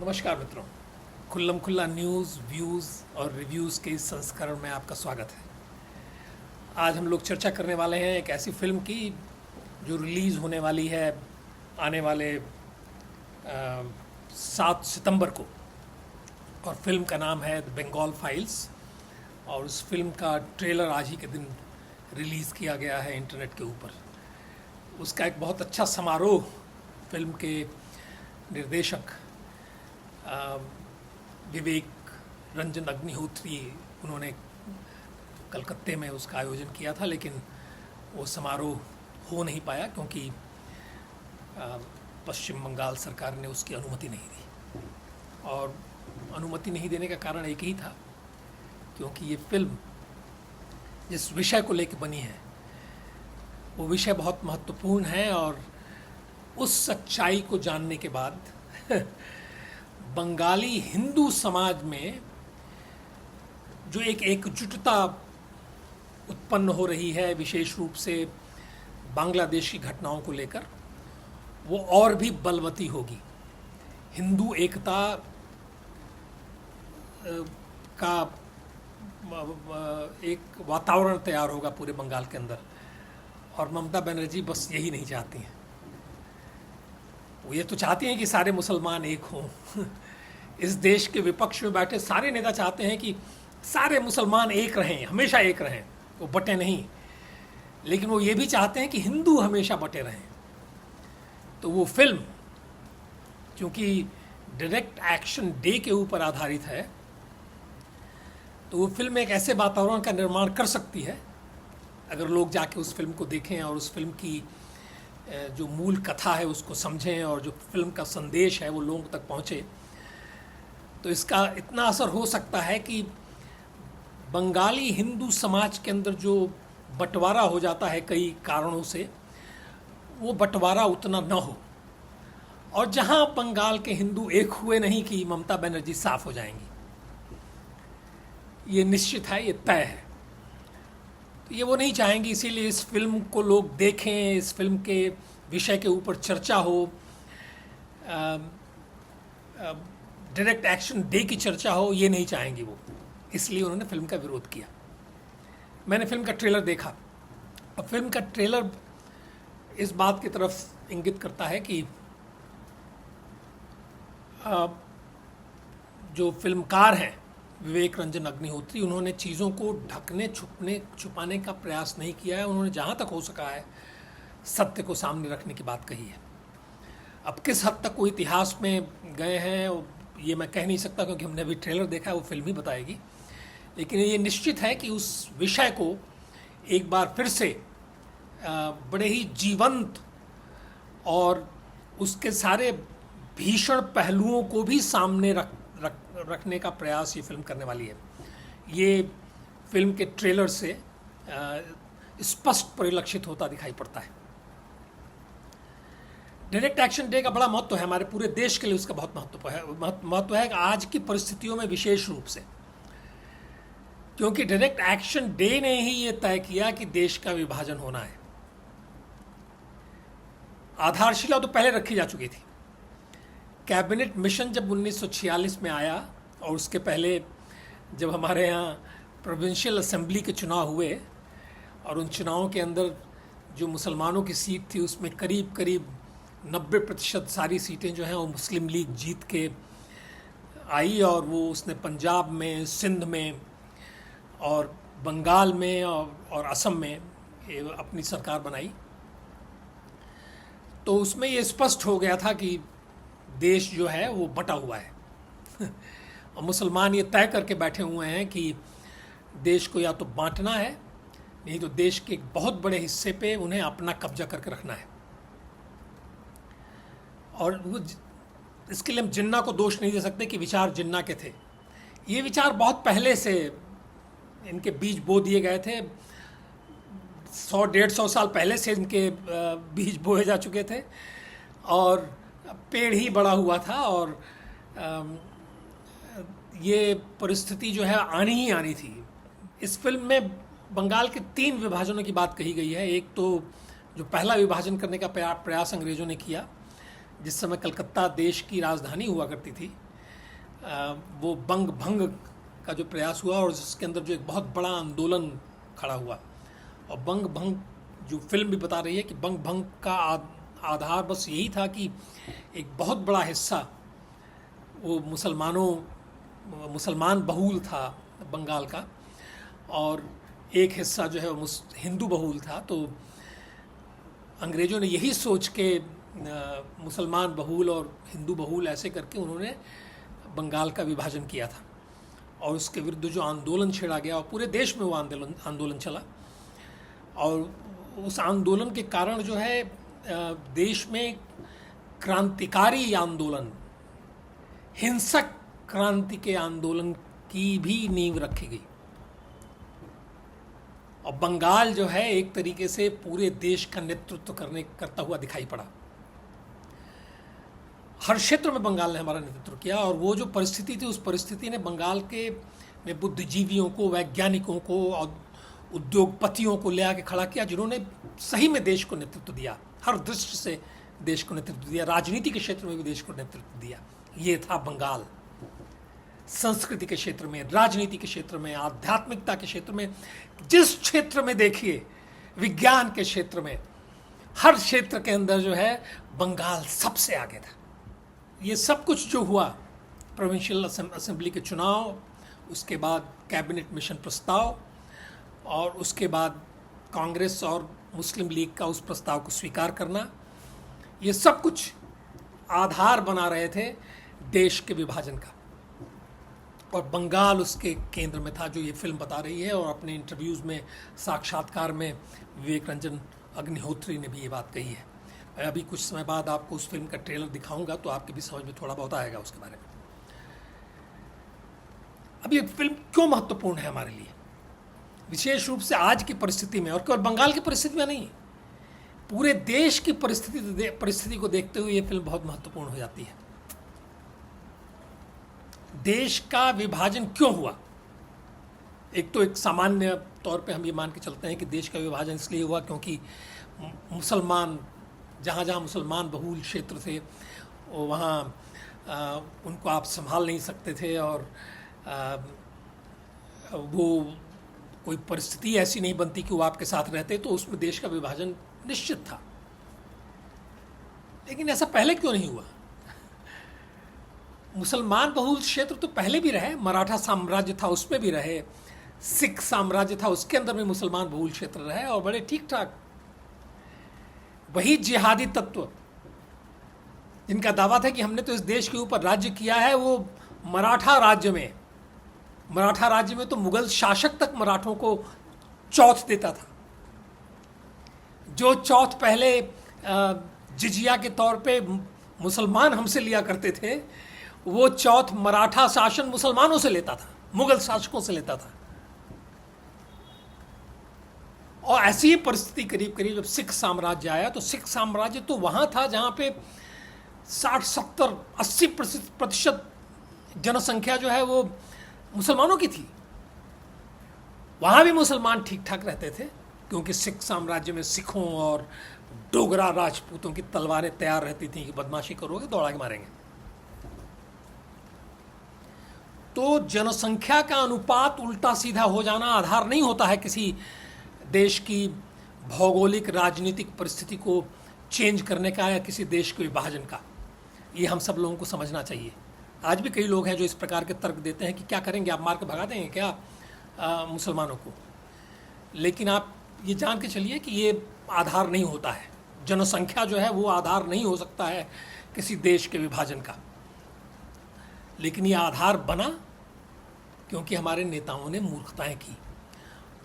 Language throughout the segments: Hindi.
नमस्कार मित्रों। खुल्लम खुल्ला न्यूज़ व्यूज़ और रिव्यूज़ के इस संस्करण में आपका स्वागत है। आज हम लोग चर्चा करने वाले हैं एक ऐसी फिल्म की जो रिलीज़ होने वाली है आने वाले 7 सितंबर को, और फिल्म का नाम है द बंगाल फाइल्स। और उस फिल्म का ट्रेलर आज ही के दिन रिलीज़ किया गया है इंटरनेट के ऊपर। उसका एक बहुत अच्छा समारोह फिल्म के निर्देशक विवेक रंजन अग्निहोत्री, उन्होंने कलकत्ते में उसका आयोजन किया था, लेकिन वो समारोह हो नहीं पाया क्योंकि पश्चिम बंगाल सरकार ने उसकी अनुमति नहीं दी। और अनुमति नहीं देने का कारण एक ही था, क्योंकि ये फिल्म जिस विषय को लेकर बनी है वो विषय बहुत महत्वपूर्ण है। और उस सच्चाई को जानने के बाद बंगाली हिंदू समाज में जो एक एकजुटता उत्पन्न हो रही है, विशेष रूप से बांग्लादेश की घटनाओं को लेकर, वो और भी बलवती होगी। हिंदू एकता का एक वातावरण तैयार होगा पूरे बंगाल के अंदर। और ममता बनर्जी बस यही नहीं चाहती हैं। वो ये तो चाहती हैं कि सारे मुसलमान एक हों। इस देश के विपक्ष में बैठे सारे नेता चाहते हैं कि सारे मुसलमान एक रहें, हमेशा एक रहें, वो बटे नहीं। लेकिन वो ये भी चाहते हैं कि हिंदू हमेशा बटे रहें। तो वो फिल्म क्योंकि डायरेक्ट एक्शन डे के ऊपर आधारित है, तो वो फिल्म एक ऐसे वातावरण का निर्माण कर सकती है, अगर लोग जाके उस फिल्म को देखें और उस फिल्म की जो मूल कथा है उसको समझें और जो फिल्म का संदेश है वो लोगों तक पहुँचे, तो इसका इतना असर हो सकता है कि बंगाली हिंदू समाज के अंदर जो बंटवारा हो जाता है कई कारणों से, वो बंटवारा उतना न हो। और जहां बंगाल के हिंदू एक हुए नहीं कि ममता बनर्जी साफ हो जाएंगी, ये निश्चित है, ये तय है। तो ये वो नहीं चाहेंगी, इसीलिए इस फिल्म को लोग देखें, इस फिल्म के विषय के ऊपर चर्चा हो, डायरेक्ट एक्शन डे की चर्चा हो, ये नहीं चाहेंगी वो। इसलिए उन्होंने फिल्म का विरोध किया। मैंने फिल्म का ट्रेलर देखा। अब फिल्म का ट्रेलर इस बात की तरफ इंगित करता है कि जो फिल्मकार हैं विवेक रंजन अग्निहोत्री, उन्होंने चीज़ों को ढकने छुपाने का प्रयास नहीं किया है। उन्होंने जहाँ तक हो सका है सत्य को सामने रखने की बात कही है। अब किस हद तक वो इतिहास में गए हैं ये मैं कह नहीं सकता, क्योंकि हमने अभी ट्रेलर देखा है, वो फिल्म ही बताएगी। लेकिन ये निश्चित है कि उस विषय को एक बार फिर से बड़े ही जीवंत और उसके सारे भीषण पहलुओं को भी सामने रखने का प्रयास ये फिल्म करने वाली है। ये फिल्म के ट्रेलर से स्पष्ट परिलक्षित होता दिखाई पड़ता है। डायरेक्ट एक्शन डे का बड़ा महत्व है हमारे पूरे देश के लिए, उसका बहुत महत्व है आज की परिस्थितियों में विशेष रूप से, क्योंकि डायरेक्ट एक्शन डे ने ही ये तय किया कि देश का विभाजन होना है। आधारशिला तो पहले रखी जा चुकी थी। कैबिनेट मिशन जब 1946 में आया, और उसके पहले जब हमारे यहाँ प्रोविंशियल असेंबली के चुनाव हुए, और उन चुनावों के अंदर जो मुसलमानों की सीट थी उसमें करीब करीब 90% सारी सीटें जो हैं वो मुस्लिम लीग जीत के आई। और वो उसने पंजाब में, सिंध में और बंगाल में और असम में अपनी सरकार बनाई। तो उसमें ये स्पष्ट हो गया था कि देश जो है वो बटा हुआ है। और मुसलमान ये तय करके बैठे हुए हैं कि देश को या तो बांटना है, नहीं तो देश के एक बहुत बड़े हिस्से पे उन्हें अपना कब्जा करके रखना है। और वो इसके लिए हम जिन्ना को दोष नहीं दे सकते कि विचार जिन्ना के थे। ये विचार बहुत पहले से इनके बीज बो दिए गए थे। 100-150 साल पहले से इनके बीज बोए जा चुके थे और पेड़ ही बड़ा हुआ था। और ये परिस्थिति जो है आनी ही आनी थी। इस फिल्म में बंगाल के 3 विभाजनों की बात कही गई है। एक तो जो पहला विभाजन करने का प्रयास अंग्रेज़ों ने किया, जिस समय कलकत्ता देश की राजधानी हुआ करती थी, वो बंग भंग का जो प्रयास हुआ और जिसके अंदर जो एक बहुत बड़ा आंदोलन खड़ा हुआ। और बंग भंग जो फिल्म भी बता रही है कि बंग भंग का आधार बस यही था कि एक बहुत बड़ा हिस्सा वो मुसलमान बहुल था बंगाल का, और एक हिस्सा जो है वो हिंदू बहुल था। तो अंग्रेज़ों ने यही सोच के मुसलमान बहुल और हिंदू बहुल ऐसे करके उन्होंने बंगाल का विभाजन किया था। और उसके विरुद्ध जो आंदोलन छेड़ा गया और पूरे देश में वो आंदोलन चला, और उस आंदोलन के कारण जो है देश में क्रांतिकारी आंदोलन, हिंसक क्रांति के आंदोलन की भी नींव रखी गई। और बंगाल जो है एक तरीके से पूरे देश का नेतृत्व करता हुआ दिखाई पड़ा। हर क्षेत्र में बंगाल ने हमारा नेतृत्व किया, और वो जो परिस्थिति थी उस परिस्थिति ने बंगाल के में बुद्धिजीवियों को, वैज्ञानिकों को और उद्योगपतियों को ले आके खड़ा किया, जिन्होंने सही में देश को नेतृत्व दिया, हर दृष्टि से देश को नेतृत्व दिया, राजनीति के क्षेत्र में भी देश को नेतृत्व दिया। ये था बंगाल। संस्कृति के क्षेत्र में, राजनीति के क्षेत्र में, आध्यात्मिकता के क्षेत्र में, जिस क्षेत्र में देखिए, विज्ञान के क्षेत्र में, हर क्षेत्र के अंदर जो है बंगाल सबसे आगे था। ये सब कुछ जो हुआ, प्रोविंशियल असेंबली के चुनाव, उसके बाद कैबिनेट मिशन प्रस्ताव, और उसके बाद कांग्रेस और मुस्लिम लीग का उस प्रस्ताव को स्वीकार करना, ये सब कुछ आधार बना रहे थे देश के विभाजन का। और बंगाल उसके केंद्र में था, जो ये फिल्म बता रही है। और अपने इंटरव्यूज़ में, साक्षात्कार में विवेक रंजन अग्निहोत्री ने भी ये बात कही है। मैं अभी कुछ समय बाद आपको उस फिल्म का ट्रेलर दिखाऊंगा, तो आपके भी समझ में थोड़ा बहुत आएगा उसके बारे में। अब ये फिल्म क्यों महत्वपूर्ण है हमारे लिए, विशेष रूप से आज की परिस्थिति में, और केवल बंगाल की परिस्थिति में नहीं, पूरे देश की परिस्थिति को देखते हुए ये फिल्म बहुत महत्वपूर्ण हो जाती है। देश का विभाजन क्यों हुआ? एक तो एक सामान्य तौर पे हम ये मान के चलते हैं कि देश का विभाजन इसलिए हुआ क्योंकि मुसलमान, जहाँ जहाँ मुसलमान बहुल क्षेत्र थे वहाँ उनको आप संभाल नहीं सकते थे, और वो कोई परिस्थिति ऐसी नहीं बनती कि वो आपके साथ रहते, तो उसमें देश का विभाजन निश्चित था। लेकिन ऐसा पहले क्यों नहीं हुआ? मुसलमान बहुल क्षेत्र तो पहले भी रहे, मराठा साम्राज्य था उसमें भी रहे, सिख साम्राज्य था उसके अंदर भी मुसलमान बहुल क्षेत्र रहे, और बड़े ठीक ठाक। वही जिहादी तत्व जिनका दावा था कि हमने तो इस देश के ऊपर राज्य किया है, वो मराठा राज्य में तो मुगल शासक तक मराठों को चौथ देता था। जो चौथ पहले जिजिया के तौर पे मुसलमान हमसे लिया करते थे, वो चौथ मराठा शासन मुसलमानों से लेता था, मुगल शासकों से लेता था। और ऐसी ही परिस्थिति करीब करीब जब सिख साम्राज्य आया, तो सिख साम्राज्य तो वहाँ था जहाँ पे 60-70-80% जनसंख्या जो है वो मुसलमानों की थी। वहाँ भी मुसलमान ठीक ठाक रहते थे, क्योंकि सिख साम्राज्य में सिखों और डोगरा राजपूतों की तलवारें तैयार रहती थी कि बदमाशी करोगे दौड़ा के मारेंगे। तो जनसंख्या का अनुपात उल्टा सीधा हो जाना आधार नहीं होता है किसी देश की भौगोलिक राजनीतिक परिस्थिति को चेंज करने का या किसी देश के विभाजन का। ये हम सब लोगों को समझना चाहिए। आज भी कई लोग हैं जो इस प्रकार के तर्क देते हैं कि क्या करेंगे, आप मार के भगा देंगे क्या मुसलमानों को। लेकिन आप ये जान के चलिए कि ये आधार नहीं होता है। जनसंख्या जो है वो आधार नहीं हो सकता है किसी देश के विभाजन का। लेकिन ये आधार बना क्योंकि हमारे नेताओं ने मूर्खताएं की,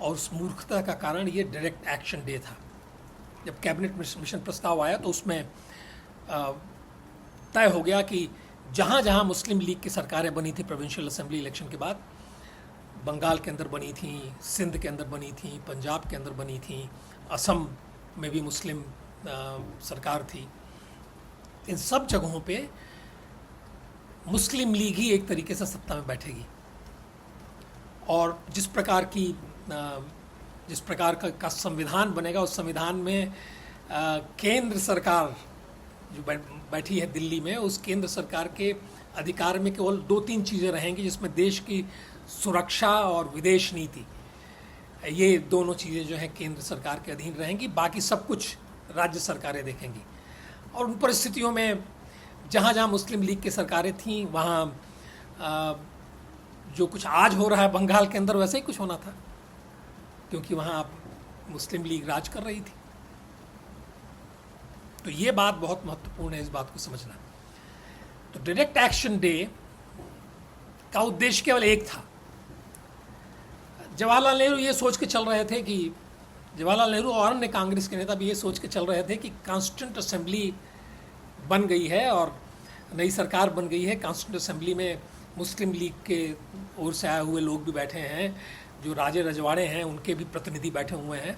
और उस मूर्खता का कारण ये डायरेक्ट एक्शन डे था। जब कैबिनेट मिशन प्रस्ताव आया तो उसमें तय हो गया कि जहाँ जहाँ मुस्लिम लीग की सरकारें बनी थी प्रोविंशियल असेंबली इलेक्शन के बाद, बंगाल के अंदर बनी थी, सिंध के अंदर बनी थी, पंजाब के अंदर बनी थी, असम में भी मुस्लिम सरकार थी, इन सब जगहों पे मुस्लिम लीग ही एक तरीके से सत्ता में बैठेगी। और जिस प्रकार का संविधान बनेगा, उस संविधान में केंद्र सरकार जो बैठी है दिल्ली में, उस केंद्र सरकार के अधिकार में केवल 2-3 चीज़ें रहेंगी, जिसमें देश की सुरक्षा और विदेश नीति, ये दोनों चीज़ें जो हैं केंद्र सरकार के अधीन रहेंगी। बाकी सब कुछ राज्य सरकारें देखेंगी। और उन परिस्थितियों में जहाँ जहाँ मुस्लिम लीग की सरकारें थीं, वहाँ जो कुछ आज हो रहा है बंगाल के अंदर, वैसे ही कुछ होना था, क्योंकि वहाँ मुस्लिम लीग राज कर रही थी। तो ये बात बहुत महत्वपूर्ण है, इस बात को समझना। तो डायरेक्ट एक्शन डे का उद्देश्य केवल एक था। जवाहरलाल नेहरू ये सोच के चल रहे थे कि जवाहरलाल नेहरू और अन्य कांग्रेस के नेता भी ये सोच के चल रहे थे कि कॉन्स्टिट्यूंट असेंबली बन गई है और नई सरकार बन गई है। कॉन्स्टिट्यूंट असेंबली में मुस्लिम लीग के ओर से आए हुए लोग भी बैठे हैं, जो राजे रजवाड़े हैं उनके भी प्रतिनिधि बैठे हुए हैं,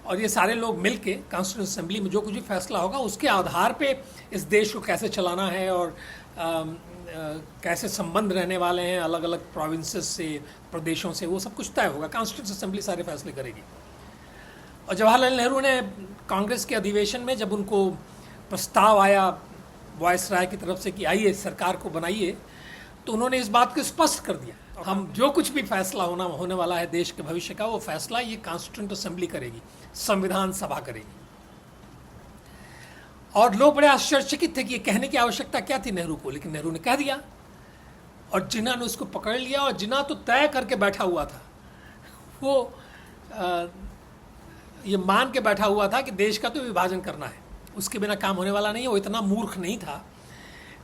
और ये सारे लोग मिलके कॉन्स्टिट्यूंट असेंबली में जो कुछ भी फैसला होगा उसके आधार पे इस देश को कैसे चलाना है और कैसे संबंध रहने वाले हैं अलग अलग प्रोविंसेस से, प्रदेशों से, वो सब कुछ तय होगा। कॉन्स्टिट्यूंट असेंबली सारे फैसले करेगी। और जवाहरलाल नेहरू ने कांग्रेस के अधिवेशन में जब उनको प्रस्ताव आया वायसराय की तरफ से कि आइए सरकार को बनाइए, तो उन्होंने इस बात को स्पष्ट कर दिया, हम जो कुछ भी फैसला होने वाला है देश के भविष्य का, वो फैसला ये कॉन्स्टिट्यूंट असेंबली करेगी, संविधान सभा करेगी। और लोग बड़े आश्चर्यचकित थे कि ये कहने की आवश्यकता क्या थी नेहरू को, लेकिन नेहरू ने कह दिया। और जिन्ना ने उसको पकड़ लिया, और जिन्ना तो तय करके बैठा हुआ था, वो ये मान के बैठा हुआ था कि देश का तो विभाजन करना है, उसके बिना काम होने वाला नहीं है। वो इतना मूर्ख नहीं था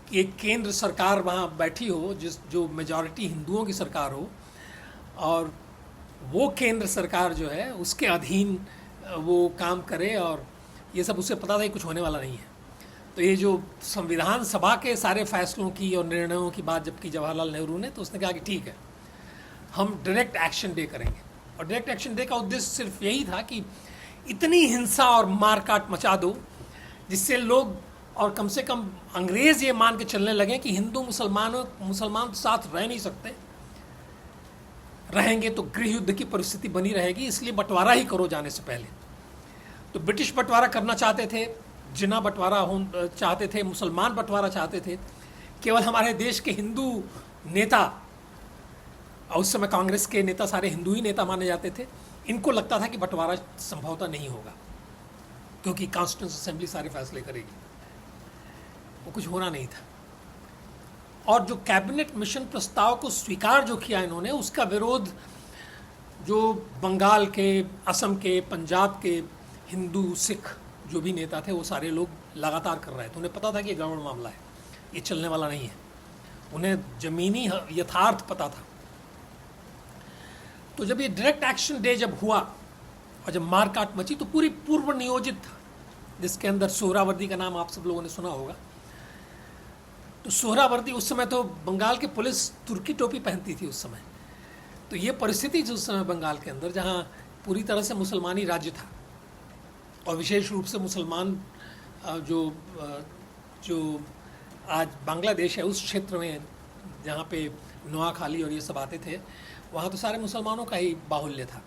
कि एक केंद्र सरकार वहाँ बैठी हो जो मेजॉरिटी हिंदुओं की सरकार हो, और वो केंद्र सरकार जो है उसके अधीन वो काम करे, और ये सब उसे पता था कि कुछ होने वाला नहीं है। तो ये जो संविधान सभा के सारे फैसलों की और निर्णयों की बात जब की जवाहरलाल नेहरू ने, तो उसने कहा कि ठीक है, हम डायरेक्ट एक्शन डे करेंगे। और डायरेक्ट एक्शन डे का उद्देश्य सिर्फ यही था कि इतनी हिंसा और मारकाट मचा दो जिससे लोग और कम से कम अंग्रेज ये मान के चलने लगे कि हिंदू मुसलमान साथ रह नहीं सकते, रहेंगे तो गृह युद्ध की परिस्थिति बनी रहेगी, इसलिए बंटवारा ही करो जाने से पहले। तो ब्रिटिश बंटवारा करना चाहते थे, जिन्ना बंटवारा चाहते थे, मुसलमान बंटवारा चाहते थे। केवल हमारे देश के हिंदू नेता, और उस समय कांग्रेस के नेता सारे हिंदू ही नेता माने जाते थे, इनको लगता था कि बंटवारा संभवतः नहीं होगा, क्योंकि कॉन्स्टिट्यूंट असेंबली सारे फैसले करेगी। वो कुछ होना नहीं था। और जो कैबिनेट मिशन प्रस्ताव को स्वीकार जो किया इन्होंने, उसका विरोध जो बंगाल के, असम के, पंजाब के हिंदू सिख जो भी नेता थे, वो सारे लोग लगातार कर रहे थे। उन्हें पता था कि ये गड़बड़ मामला है, ये चलने वाला नहीं है, उन्हें जमीनी यथार्थ पता था। तो जब ये डायरेक्ट एक्शन डे जब हुआ और जब मारकाट मची, तो पूरी पूर्व नियोजित था, जिसके अंदर सोहरावर्दी का नाम आप सब लोगों ने सुना होगा। तो सोहरावर्दी, उस समय तो बंगाल की पुलिस तुर्की टोपी पहनती थी उस समय। तो ये परिस्थिति थी उस समय बंगाल के अंदर, जहाँ पूरी तरह से मुसलमानी राज्य था, और विशेष रूप से मुसलमान जो आज बांग्लादेश है उस क्षेत्र में, जहाँ पे नोआखाली और ये सब आते थे, वहाँ तो सारे मुसलमानों का ही बाहुल्य था।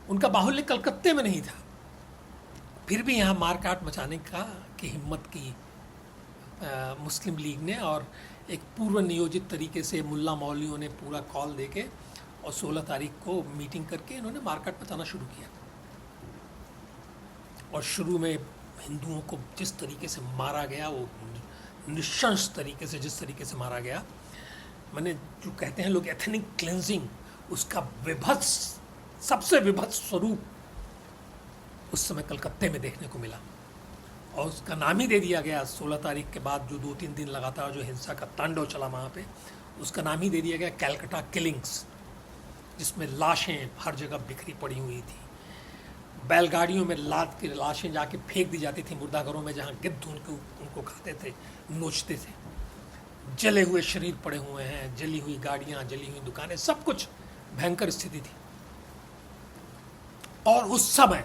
उनका बाहुल्य कलकत्ते में नहीं था, फिर भी यहाँ मारकाट मचाने की हिम्मत की मुस्लिम लीग ने, और एक पूर्व नियोजित तरीके से मुल्ला मौलवियों ने पूरा कॉल देके और 16 तारीख को मीटिंग करके इन्होंने मारकाट मचाना शुरू किया। और शुरू में हिंदुओं को जिस तरीके से मारा गया, वो निशंस तरीके से जिस तरीके से मारा गया, मैंने जो कहते हैं लोग एथनिक क्लेंजिंग, उसका विभत्स, सबसे विभत्स स्वरूप उस समय कलकत्ते में देखने को मिला। और उसका नाम ही दे दिया गया 16 तारीख के बाद जो 2-3 दिन लगातार जो हिंसा का तांडव चला वहाँ पे, उसका नाम ही दे दिया गया कैलकाटा किलिंग्स, जिसमें लाशें हर जगह बिखरी पड़ी हुई थी। बैलगाड़ियों में लाद के लाशें जाके फेंक दी जाती थी मुर्दाघरों में, जहाँ गिद्ध उनको खाते थे, नोचते थे। जले हुए शरीर पड़े हुए हैं, जली हुई गाड़ियाँ, जली हुई दुकानें, सब कुछ भयंकर स्थिति थी। और उस समय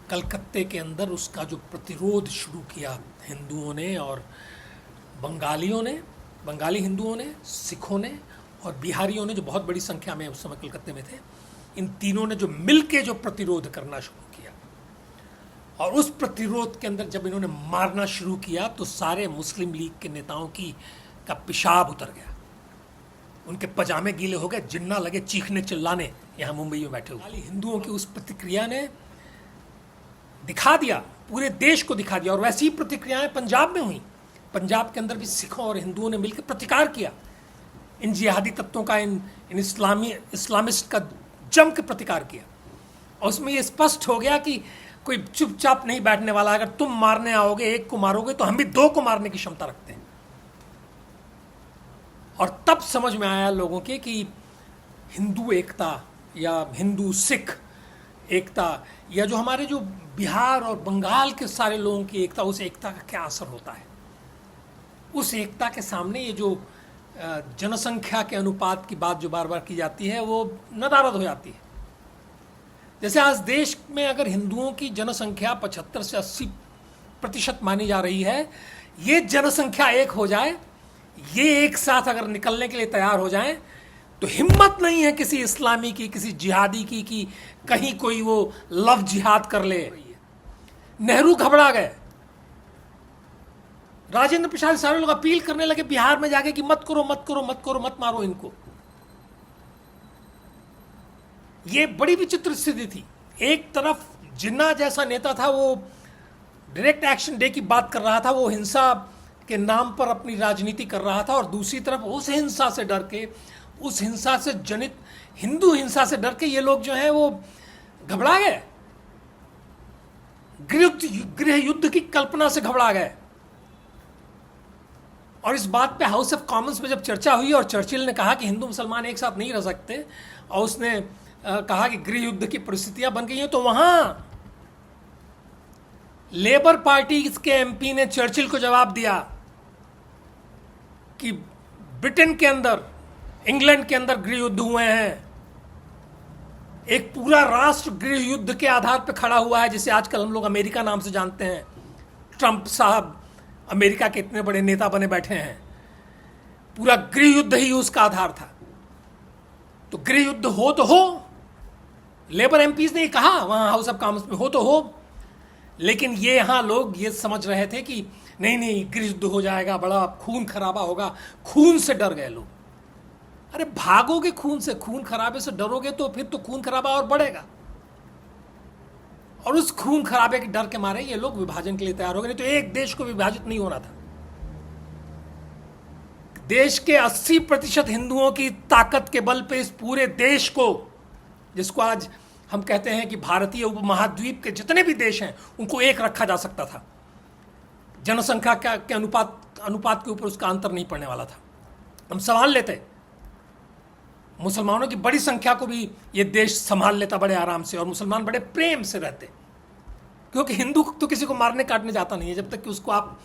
कलकत्ते के अंदर उसका जो प्रतिरोध शुरू किया हिंदुओं ने और बंगालियों ने, बंगाली हिंदुओं ने, सिखों ने और बिहारियों ने, जो बहुत बड़ी संख्या में उस समय कलकत्ते में थे, इन तीनों ने जो मिल के जो प्रतिरोध करना शुरू किया, और उस प्रतिरोध के अंदर जब इन्होंने मारना शुरू किया तो सारे मुस्लिम लीग के नेताओं का पेशाब उतर गया, उनके पजामे गीले हो गए, जिन्ना लगे चीखने चिल्लाने यहाँ मुंबई में बैठे हुए। हिंदुओं की उस प्रतिक्रिया ने दिखा दिया, पूरे देश को दिखा दिया। और वैसी ही प्रतिक्रियाएं पंजाब में हुई। पंजाब के अंदर भी सिखों और हिंदुओं ने मिलकर प्रतिकार किया इन जिहादी तत्वों का, इन इस्लामिस्ट का जम के प्रतिकार किया। और उसमें ये स्पष्ट हो गया कि कोई चुपचाप नहीं बैठने वाला। अगर तुम मारने आओगे, एक को मारोगे, तो हम भी दो को मारने की क्षमता रखते हैं। और तब समझ में आया लोगों के कि हिंदू एकता या हिंदू सिख एकता, या जो हमारे जो बिहार और बंगाल के सारे लोगों की एकता, उस एकता का क्या असर होता है। उस एकता के सामने ये जो जनसंख्या के अनुपात की बात जो बार बार की जाती है, वो नदारद हो जाती है। जैसे आज देश में अगर हिंदुओं की जनसंख्या 75 से 80% मानी जा रही है, ये जनसंख्या एक हो जाए, ये एक साथ अगर निकलने के लिए तैयार हो जाएं, तो हिम्मत नहीं है किसी इस्लामी की, किसी जिहादी की कि कहीं कोई वो लव जिहाद कर ले। नेहरू घबरा गए, राजेंद्र प्रसाद, सारे लोग अपील करने लगे बिहार में जाके कि मत करो मत करो मत करो, मत मारो इनको। ये बड़ी विचित्र स्थिति थी। एक तरफ जिन्ना जैसा नेता था, वो डायरेक्ट एक्शन डे की बात कर रहा था, वो हिंसा के नाम पर अपनी राजनीति कर रहा था, और दूसरी तरफ उस हिंसा से डर के, उस हिंसा से जनित हिंदू हिंसा से डर के ये लोग जो हैं वो घबरा गए, गृह युद्ध की कल्पना से घबरा गए। और इस बात पे हाउस ऑफ कॉमन्स में जब चर्चा हुई और चर्चिल ने कहा कि हिंदू मुसलमान एक साथ नहीं रह सकते, और उसने कहा कि गृह युद्ध की परिस्थितियां बन गई हैं, तो वहां लेबर पार्टी के एमपी ने चर्चिल को जवाब दिया कि ब्रिटेन के अंदर, इंग्लैंड के अंदर गृह युद्ध हुए हैं, एक पूरा राष्ट्र गृह युद्ध के आधार पर खड़ा हुआ है, जिसे आजकल हम लोग अमेरिका नाम से जानते हैं। ट्रंप साहब अमेरिका के इतने बड़े नेता बने बैठे हैं, पूरा गृह युद्ध ही उसका आधार था। तो गृह युद्ध हो तो हो, लेबर एमपीज ने कहा वहां हाउस ऑफ कॉमन्स में, हो तो हो, लेकिन ये यहां लोग ये समझ रहे थे कि नहीं नहीं गृह युद्ध हो जाएगा, बड़ा खून खराबा होगा। खून से डर गए लोग। अरे भागोगे खून से, खून खराबे से डरोगे तो फिर तो खून खराबा और बढ़ेगा। और उस खून खराबे के डर के मारे ये लोग विभाजन के लिए तैयार हो गए। नहीं तो एक देश को विभाजित नहीं होना था। देश के 80% हिंदुओं की ताकत के बल पे इस पूरे देश को, जिसको आज हम कहते हैं कि भारतीय उपमहाद्वीप के जितने भी देश हैं, उनको एक रखा जा सकता था। जनसंख्या के अनुपात के ऊपर उसका अंतर नहीं पड़ने वाला था। हम संभाल लेते, मुसलमानों की बड़ी संख्या को भी ये देश संभाल लेता बड़े आराम से, और मुसलमान बड़े प्रेम से रहते। क्योंकि हिंदू तो किसी को मारने काटने जाता नहीं है जब तक कि उसको आप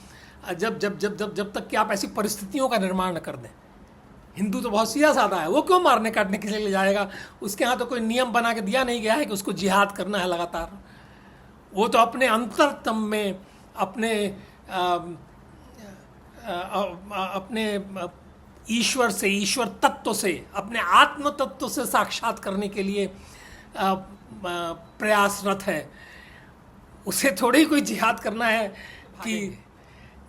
जब तक कि आप ऐसी परिस्थितियों का निर्माण न कर दें। हिंदू तो बहुत सीधा साधा है, वो क्यों मारने काटने के लिए जाएगा? उसके यहाँ तो कोई नियम बना के दिया नहीं गया है कि उसको जिहाद करना है लगातार। वो तो अपने अंतरतम में अपने ईश्वर से, ईश्वर तत्व से, अपने आत्म तत्व से साक्षात करने के लिए प्रयासरत है। उसे थोड़ी कोई जिहाद करना है कि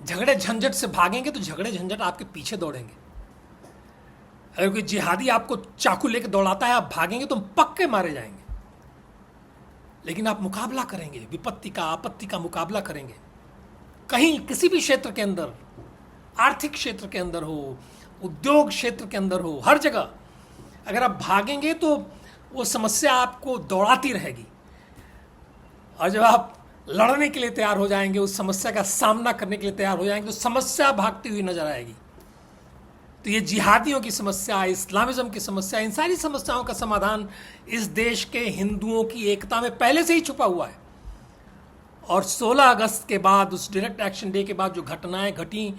झगड़े झंझट से भागेंगे तो झगड़े झंझट आपके पीछे दौड़ेंगे। अगर कोई जिहादी आपको चाकू लेके दौड़ाता है, आप भागेंगे तो पक्के मारे जाएंगे। लेकिन आप मुकाबला करेंगे, विपत्ति का, आपत्ति का मुकाबला करेंगे। कहीं किसी भी क्षेत्र के अंदर, आर्थिक क्षेत्र के अंदर हो, उद्योग क्षेत्र के अंदर हो, हर जगह अगर आप भागेंगे तो वो समस्या आपको दौड़ाती रहेगी। और जब आप लड़ने के लिए तैयार हो जाएंगे, उस समस्या का सामना करने के लिए तैयार हो जाएंगे, तो समस्या भागती हुई नजर आएगी। तो ये जिहादियों की समस्या, इस्लामिज्म की समस्या, इन सारी समस्याओं का समाधान इस देश के हिंदुओं की एकता में पहले से ही छुपा हुआ है। और 16 अगस्त के बाद, उस डायरेक्ट एक्शन डे के बाद जो घटनाएं घटी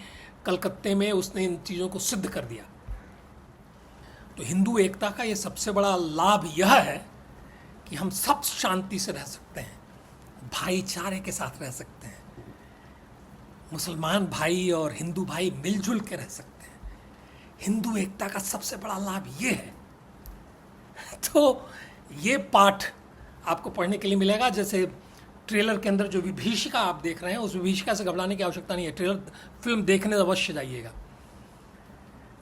कलकत्ते में, उसने इन चीज़ों को सिद्ध कर दिया। तो हिंदू एकता का ये सबसे बड़ा लाभ यह है कि हम सब शांति से रह सकते हैं, भाईचारे के साथ रह सकते हैं। मुसलमान भाई और हिंदू भाई मिलजुल के रह सकते हैं। हिंदू एकता का सबसे बड़ा लाभ ये है। तो ये पाठ आपको पढ़ने के लिए मिलेगा। जैसे ट्रेलर के अंदर जो विभीषिका आप देख रहे हैं, उस विभीषिका से घबराने की आवश्यकता नहीं है। ट्रेलर फिल्म देखने अवश्य जाइएगा।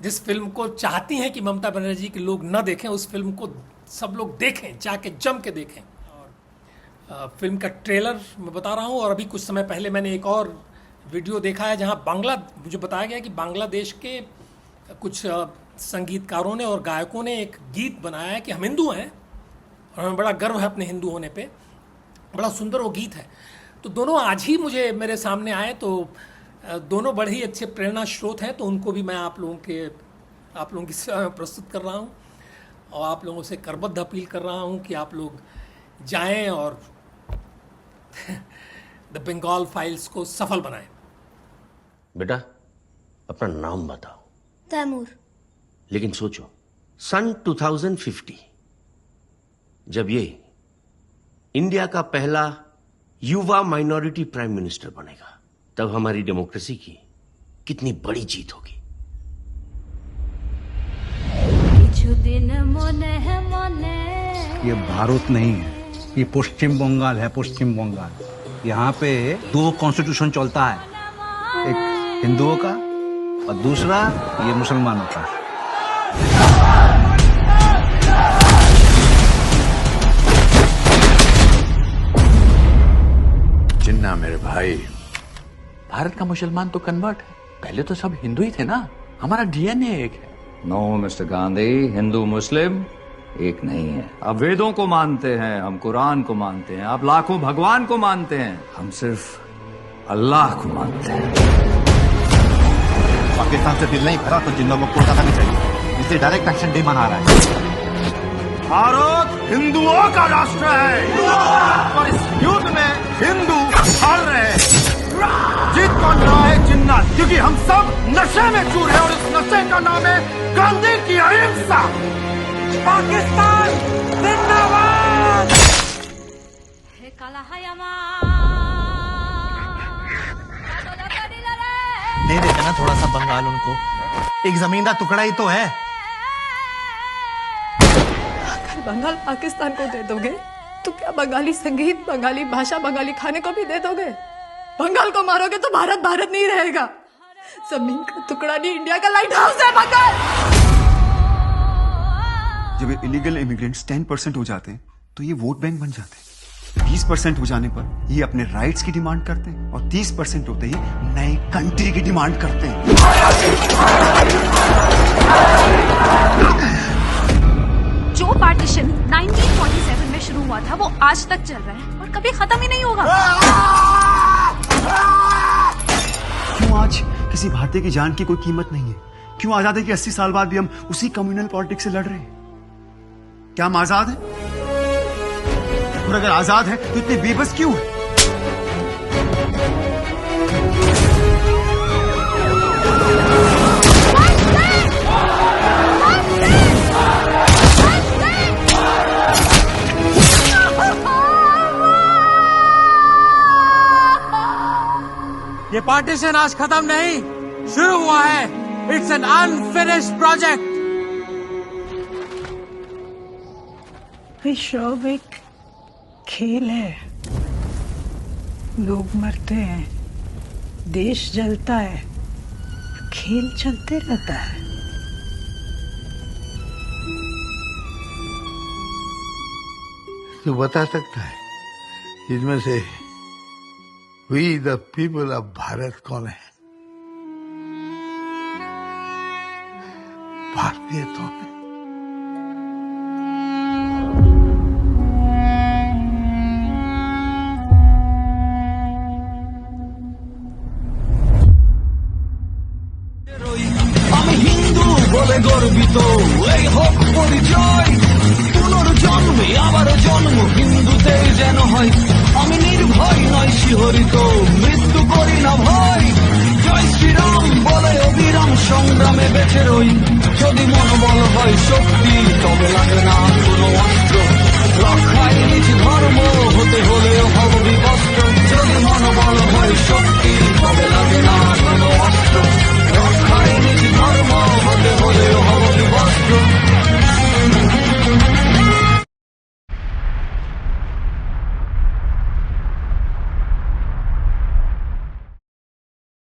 जिस फिल्म को चाहती हैं कि ममता बनर्जी के लोग न देखें, उस फिल्म को सब लोग देखें, जाके जम के देखें। और फिल्म का ट्रेलर मैं बता रहा हूँ। और अभी कुछ समय पहले मैंने एक और वीडियो देखा है जहाँ मुझे बताया गया कि बांग्लादेश के कुछ संगीतकारों ने और गायकों ने एक गीत बनाया है कि हम हिंदू हैं और हमें बड़ा गर्व है अपने हिंदू होने पे। बड़ा सुंदर वो गीत है। तो दोनों आज ही मुझे मेरे सामने आए, तो दोनों बड़े ही अच्छे प्रेरणा स्रोत हैं। तो उनको भी मैं आप लोगों की सेवा में प्रस्तुत कर रहा हूँ और आप लोगों से करबद्ध अपील कर रहा हूँ कि आप लोग जाएं और द बंगाल फाइल्स को सफल बनाएं। बेटा अपना नाम बताओ। तैमूर। लेकिन सोचो, सन 2050 जब ये इंडिया का पहला युवा माइनॉरिटी प्राइम मिनिस्टर बनेगा, तब हमारी डेमोक्रेसी की कितनी बड़ी जीत होगी। ये भारत नहीं है, ये पश्चिम बंगाल है। पश्चिम बंगाल, यहाँ पे 2 कॉन्स्टिट्यूशन चलता है, एक हिंदुओं का और दूसरा ये मुसलमानों का। जिन्ना मेरे भाई, भारत का मुसलमान तो कन्वर्ट है, पहले तो सब हिंदू ही थे ना। हमारा डीएनए एक है। नो मिस्टर गांधी, हिंदू मुस्लिम एक नहीं है। आप वेदों को मानते हैं, हम कुरान को मानते हैं, आप लाखों भगवान को मानते हैं, हम सिर्फ अल्लाह को मानते हैं। पाकिस्तान से दिल नहीं भरा तो जिन लोगों को कोलकाता भी चाहिए, इसलिए डायरेक्ट एक्शन डे मना रहा है। भारत हिंदुओं का राष्ट्र है और इस युद्ध में हिंदू हार रहे हैं। जीत कौन रहा है? जिन्ना, क्योंकि हम सब नशे में चूर हैं और इस नशे का नाम है गांधी की अहिंसा। पाकिस्तान जिंदाबाद। दे देते ना थोड़ा सा बंगाल उनको, एक जमीन का टुकड़ा ही तो है। अगर बंगाल पाकिस्तान को दे दोगे तो क्या बंगाली संगीत, बंगाली भाषा, बंगाली खाने को भी दे दोगे? बंगाल को मारोगे तो भारत भारत नहीं रहेगा। जमीन का टुकड़ा नहीं, इंडिया का लाइट हाउस है बंगाल। जब इलीगल इमिग्रेंट्स 10% हो जाते हैं तो ये वोट बैंक बन जाते हैं। 20% हो जाने पर ये अपने राइट्स की डिमांड करते हैं और 30% होते ही नए कंट्री की डिमांड करते हैं। जो पार्टीशन 1947 में शुरू हुआ था वो आज तक चल रहा है और कभी खत्म ही नहीं होगा। क्यों आज किसी भारतीय की जान की कोई कीमत नहीं है? क्यों आजादी के 80 साल बाद भी हम उसी कम्युनल पॉलिटिक्स से लड़ रहे हैं? क्या हम आजाद हैं? और अगर आजाद है तो इतने बेबस क्यों है? ये पार्टीशन आज खत्म नहीं, शुरू हुआ है। It's an unfinished project. विश्व एक खेल है, लोग मरते हैं, देश जलता है, खेल चलते रहता है। तू बता सकता है इसमें से we the people of Bharat कौन है? भारतीय तो है। গর্বিত এই হোক পরিচয়, পুনর্জন্মে আবারও জন্ম হিন্দুতেই যেন হয়। আমি নির্ভয় নয় শিহরিত, মৃত্যু করি না ভয়। জয় শ্রীরাম বলে অবিরাম সংগ্রামে বেঁচে রই। যদি মনোবল হয় শক্তি, তবে লাগে না কোনো অস্ত্র রক্ষায়।